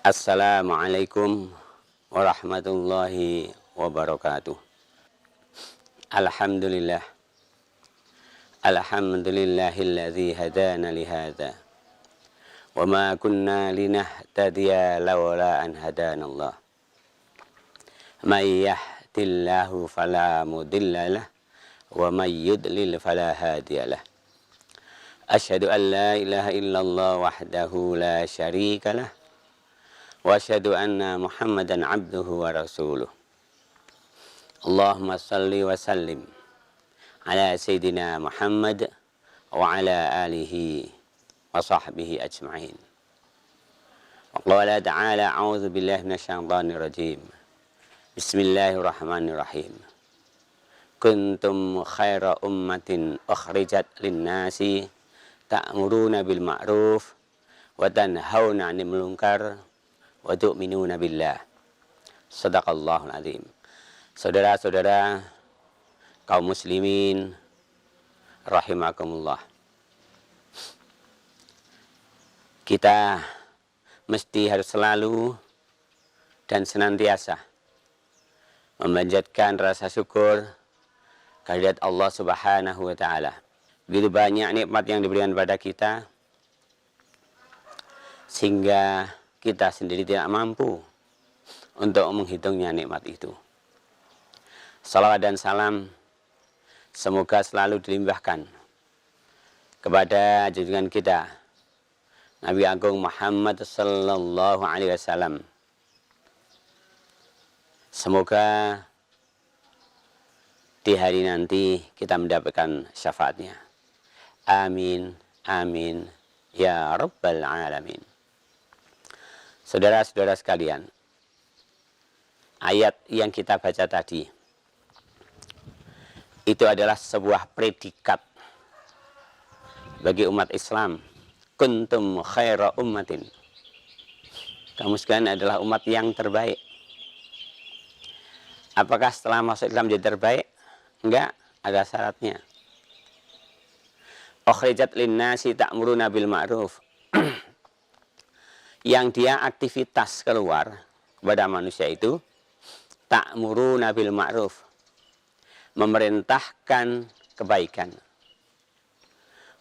Assalamualaikum warahmatullahi wabarakatuh. Alhamdulillah. Alhamdulillahilladzi hadana lihada. Wa ma kunna linahtadiya lawla an hadanallah. May yahdihillahu fala mudhillalah wa may yudlil fala hadiyalah. Asyhadu an la ilaha illallah wahdahu la syarikalah. Wa asyhadu anna Muhammadan abduhu wa rasuluh. Allahumma salli wa sallim ala Sayyidina Muhammad wa ala alihi wa sahbihi ajma'in. Wa qala ta'ala a'udzu billahi minasyaitonir rajim. Bismillahirrahmanirrahim. Kuntum khaira ummatin ukhrijat lin-nasi ta'muruna bil ma'ruf wa tanhauna 'anil munkar wa tu'minuna billah. Shadaqallahul azim. Saudara-saudara kaum muslimin rahimakumullah. Kita mesti harus selalu dan senantiasa memanjatkan rasa syukur kehadirat Allah Subhanahu wa taala. Begitu banyak nikmat yang diberikan pada kita sehingga kita sendiri tidak mampu untuk menghitungnya nikmat itu. Salawat dan salam semoga selalu dilimpahkan kepada junjungan kita Nabi Agung Muhammad sallallahu alaihi wasallam. Semoga di hari nanti kita mendapatkan syafaatnya. Amin, amin, ya rabbal alamin. Saudara-saudara sekalian, ayat yang kita baca tadi itu adalah sebuah predikat bagi umat Islam. Kuntum khaira ummatin. Kamu sekalian adalah umat yang terbaik. Apakah setelah masuk Islam jadi terbaik? Enggak, ada syaratnya. Ukhrijat lin-nasi ta'muruna bil ma'ruf. Yang dia aktivitas keluar kepada manusia itu ta'muruna bil ma'ruf, memerintahkan kebaikan,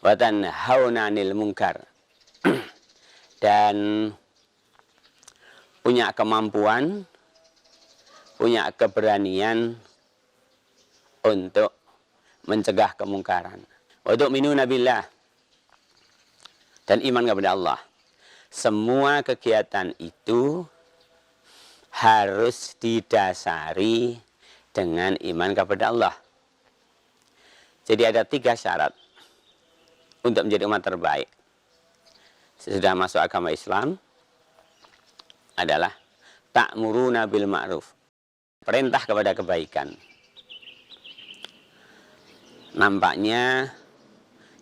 wa tanhauna 'anil munkar, dan punya kemampuan, punya keberanian untuk mencegah kemungkaran. Wa tu'minuna billah, dan iman kepada Allah. Semua kegiatan itu harus didasari dengan iman kepada Allah. Jadi ada 3 syarat untuk menjadi umat terbaik. Sesudah masuk agama Islam adalah ta'muruna bil ma'ruf, perintah kepada kebaikan. Nampaknya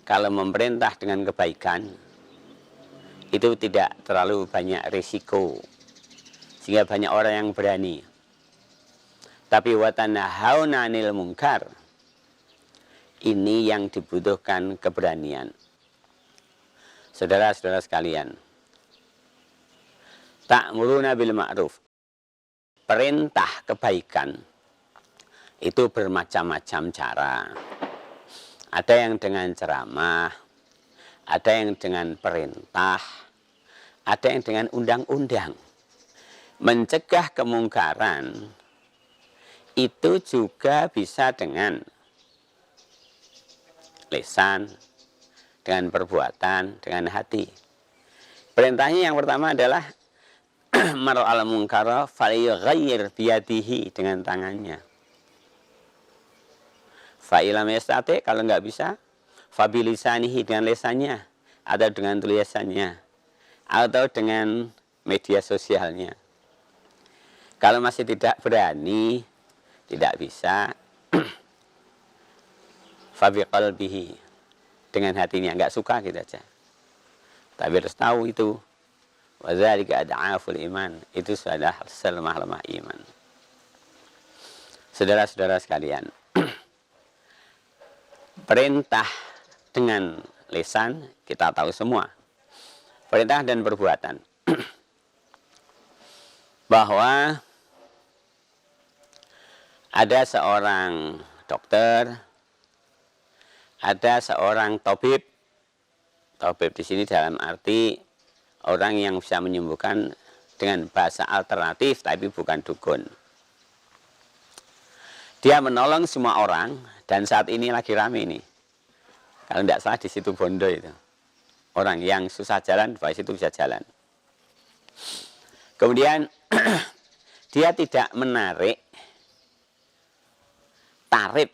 kalau memerintah dengan kebaikan itu tidak terlalu banyak risiko, sehingga banyak orang yang berani. Tapi wa tanhauna 'anil munkar, ini yang dibutuhkan keberanian. Saudara-saudara sekalian, ta'muruna bil ma'ruf, perintah kebaikan itu bermacam-macam cara. Ada yang dengan ceramah, ada yang dengan perintah, ada yang dengan undang-undang. Mencegah kemungkaran itu juga bisa dengan lisan, dengan perbuatan, dengan hati. Perintahnya yang pertama adalah mar'al munkara falyughayyir biyadihi, dengan tangannya. Fa'ilam yastati, kalau nggak bisa, fabilisanihi, dengan lisannya, atau dengan tulisannya, atau dengan media sosialnya. Kalau masih tidak berani, tidak bisa, fabiqalbihi, dengan hatinya, nggak suka gitu aja. Tapi harus tahu itu, wadzalika ad'aful iman, itu sudah selemah-lemah iman. Saudara-saudara sekalian, perintah dengan lisan kita tahu semua, perintah dan perbuatan. bahwa ada seorang dokter, ada seorang tabib. Tabib di sini dalam arti orang yang bisa menyembuhkan dengan bahasa alternatif, tapi bukan dukun. Dia menolong semua orang, dan saat ini lagi rame nih. Kalau tidak salah di situ Bondo itu. Orang yang susah jalan, di situ bisa jalan. Kemudian dia tidak menarik tarif,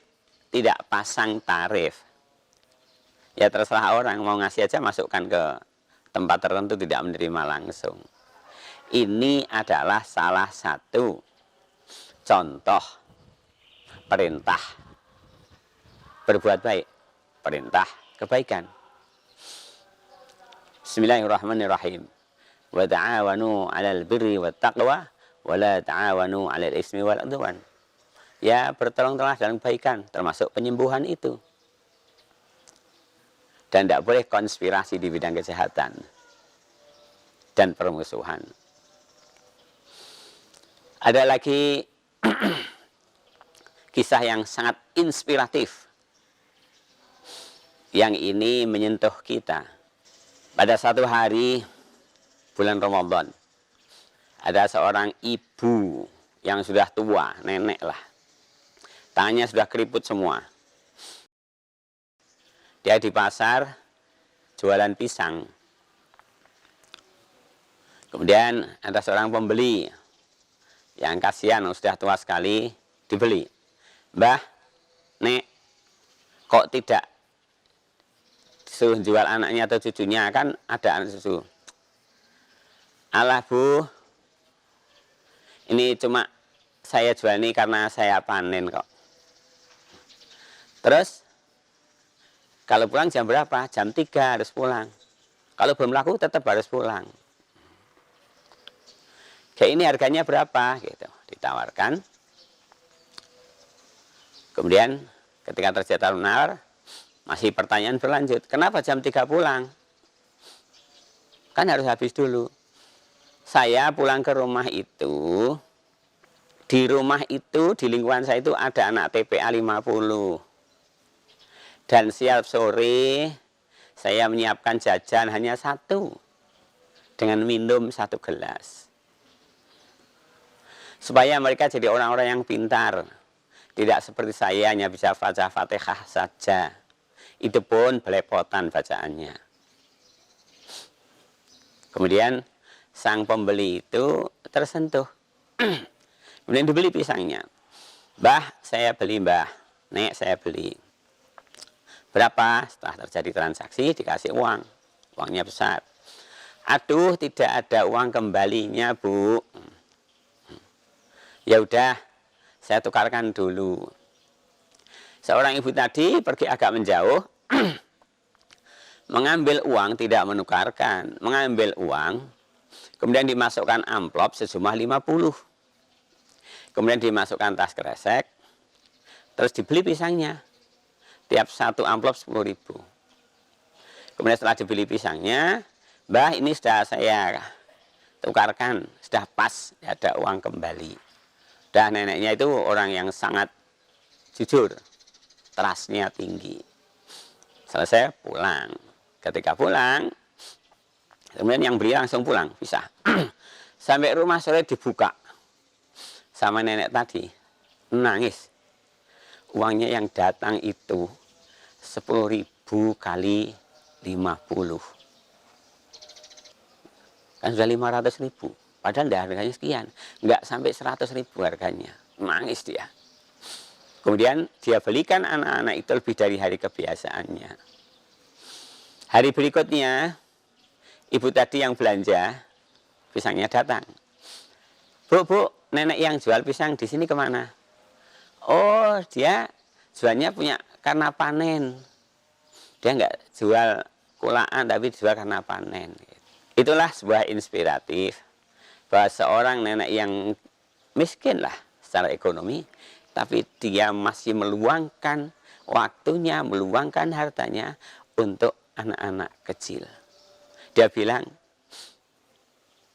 tidak pasang tarif. Ya terserah orang, mau ngasih aja masukkan ke tempat tertentu, tidak menerima langsung. Ini adalah salah satu contoh perintah berbuat baik, perintah kebaikan. Bismillahirrahmanirrahim. Wa ta'awanu 'alal birri wat taqwa wa la ta'awanu 'alal ismi wal 'udwan. Ya, bertolong-tolonglah dalam kebaikan, termasuk penyembuhan itu. Dan tidak boleh konspirasi di bidang kesehatan dan permusuhan. Ada lagi kisah yang sangat inspiratif. Yang ini menyentuh kita. Pada satu hari bulan Ramadan, ada seorang ibu yang sudah tua, nenek lah. Tangannya sudah keriput semua. Dia di pasar jualan pisang. Kemudian ada seorang pembeli yang kasihan, sudah tua sekali, dibeli. Mbah, Nek, kok tidak disuruh jual anaknya atau cucunya, kan ada anak cucu. Alah Bu, ini cuma saya jual ini karena saya panen kok. Terus, kalau pulang jam berapa? Jam 3 harus pulang. Kalau belum laku tetap harus pulang. Kayak ini harganya berapa? Gitu, ditawarkan. Kemudian ketika terjadi taruh-menawar, masih pertanyaan berlanjut. Kenapa jam 3 pulang? Kan harus habis dulu. Saya pulang ke rumah itu, di rumah itu, di lingkungan saya itu ada anak TPA 50. Dan siap sore, saya menyiapkan jajan hanya 1. Dengan minum 1 gelas. Supaya mereka jadi orang-orang yang pintar. Tidak seperti saya hanya bisa baca Fatihah saja. Itu pun belepotan bacaannya. Kemudian sang pembeli itu tersentuh. Kemudian dibeli pisangnya. Mbah, saya beli mbah. Nek, saya beli. Berapa? Setelah terjadi transaksi dikasih uang. Uangnya besar. Aduh, tidak ada uang kembalinya, Bu. Ya udah, saya tukarkan dulu. Seorang ibu tadi pergi agak menjauh, mengambil uang, tidak menukarkan. Mengambil uang, kemudian dimasukkan amplop sejumlah 50. Kemudian dimasukkan tas kresek, terus dibeli pisangnya. Tiap 1 amplop 10.000. Kemudian setelah dibeli pisangnya, Mbah ini sudah saya tukarkan, sudah pas, ada uang kembali. Dan neneknya itu orang yang sangat jujur, trustnya tinggi. Selesai pulang. Ketika pulang, kemudian yang beli langsung pulang, pisah. Sampai rumah sore dibuka sama nenek tadi, nangis. Uangnya yang datang itu 10.000 kali 50. Kan sudah 500.000. Padahal tidak harganya sekian. Enggak sampai 100.000 harganya. Nangis dia. Kemudian dia belikan anak-anak itu lebih dari hari kebiasaannya. Hari berikutnya, ibu tadi yang belanja, pisangnya datang. Bu, nenek yang jual pisang di sini kemana? Oh, dia jualnya punya karena panen. Dia enggak jual kulaan, tapi jual karena panen. Itulah sebuah inspiratif bahwa seorang nenek yang miskin lah secara ekonomi, tapi dia masih meluangkan waktunya, meluangkan hartanya untuk anak-anak kecil. Dia bilang,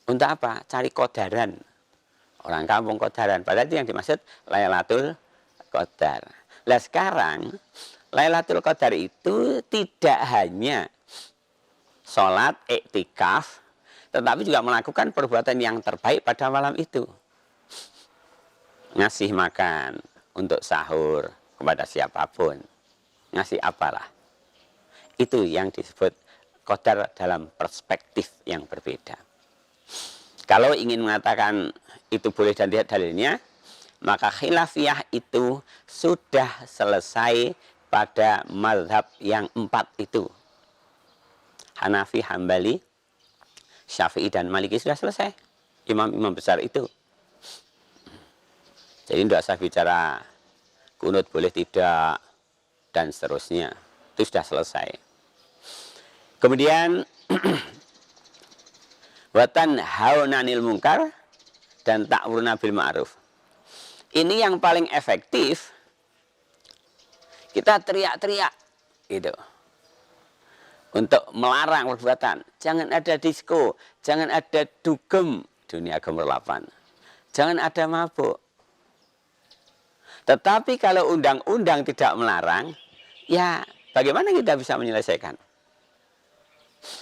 untuk apa? Cari kodaran. Orang kampung Qadaran. Padahal itu yang dimaksud Lailatul Qadar. Nah sekarang Lailatul Qadar itu tidak hanya sholat, iktikaf, tetapi juga melakukan perbuatan yang terbaik pada malam itu. Ngasih makan untuk sahur kepada siapapun. Ngasih apalah. Itu yang disebut Qadar dalam perspektif yang berbeda. Kalau ingin mengatakan itu boleh dan tidak dalilnya, maka khilafiyah itu sudah selesai pada mazhab yang 4 itu. Hanafi, Hambali, Syafi'i dan Maliki sudah selesai. Imam-imam besar itu. Jadi tidak usah bicara kunut boleh tidak dan seterusnya. Itu sudah selesai. Kemudian watan haunanil mungkar dan ta'muruna bil ma'ruf. Ini yang paling efektif. Kita teriak-teriak gitu. Untuk melarang perbuatan. Jangan ada disko, jangan ada dugem dunia gemerlapan. Jangan ada mabuk. Tetapi kalau undang-undang tidak melarang, ya bagaimana kita bisa menyelesaikan?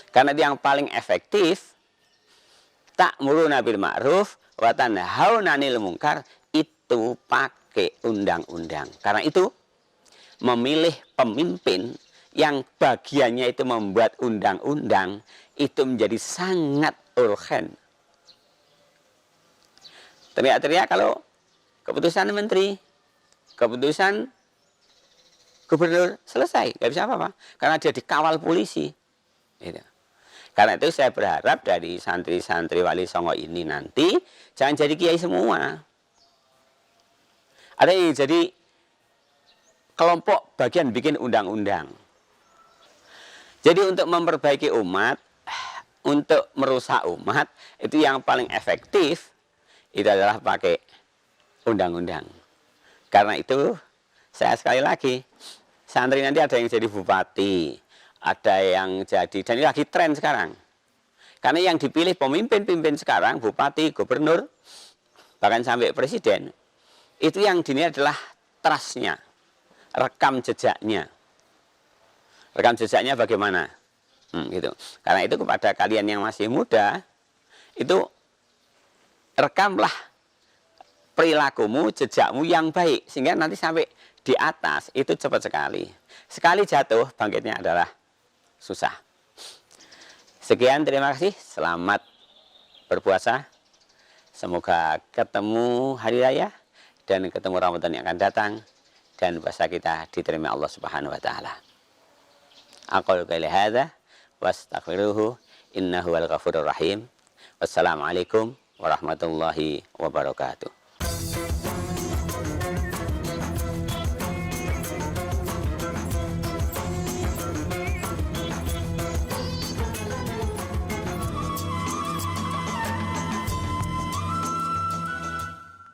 Karena yang paling efektif ta'muruna bil ma'ruf wa tanhauna 'anil munkar itu pakai undang-undang. Karena itu memilih pemimpin yang bagiannya itu membuat undang-undang itu menjadi sangat urgen. Teriak-teriak kalau keputusan menteri, keputusan gubernur selesai, nggak bisa apa-apa. Karena dia dikawal polisi. Gitu. Karena itu saya berharap dari santri-santri Wali Songo ini nanti jangan jadi kiai semua. Ada yang jadi kelompok bagian bikin undang-undang. Jadi untuk memperbaiki umat, untuk merusak umat, itu yang paling efektif itu adalah pakai undang-undang. Karena itu saya sekali lagi, santri nanti ada yang jadi bupati, ada yang jadi, dan ini lagi tren sekarang. Karena yang dipilih pemimpin-pemimpin sekarang, bupati, gubernur, bahkan sampai presiden, itu yang dinilai adalah trustnya, rekam jejaknya. Rekam jejaknya bagaimana? Gitu. Karena itu kepada kalian yang masih muda, itu rekamlah perilakumu, jejakmu yang baik. Sehingga nanti sampai di atas, itu cepat sekali. Sekali jatuh, bangkitnya adalah susah. Sekian, terima kasih. Selamat berpuasa. Semoga ketemu hari raya dan ketemu Ramadan yang akan datang dan puasa kita diterima Allah Subhanahu wa taala. Aqulu qouli hadza wastaghfiruhu innahu wal ghafurur rahim. Wassalamualaikum warahmatullahi wabarakatuh.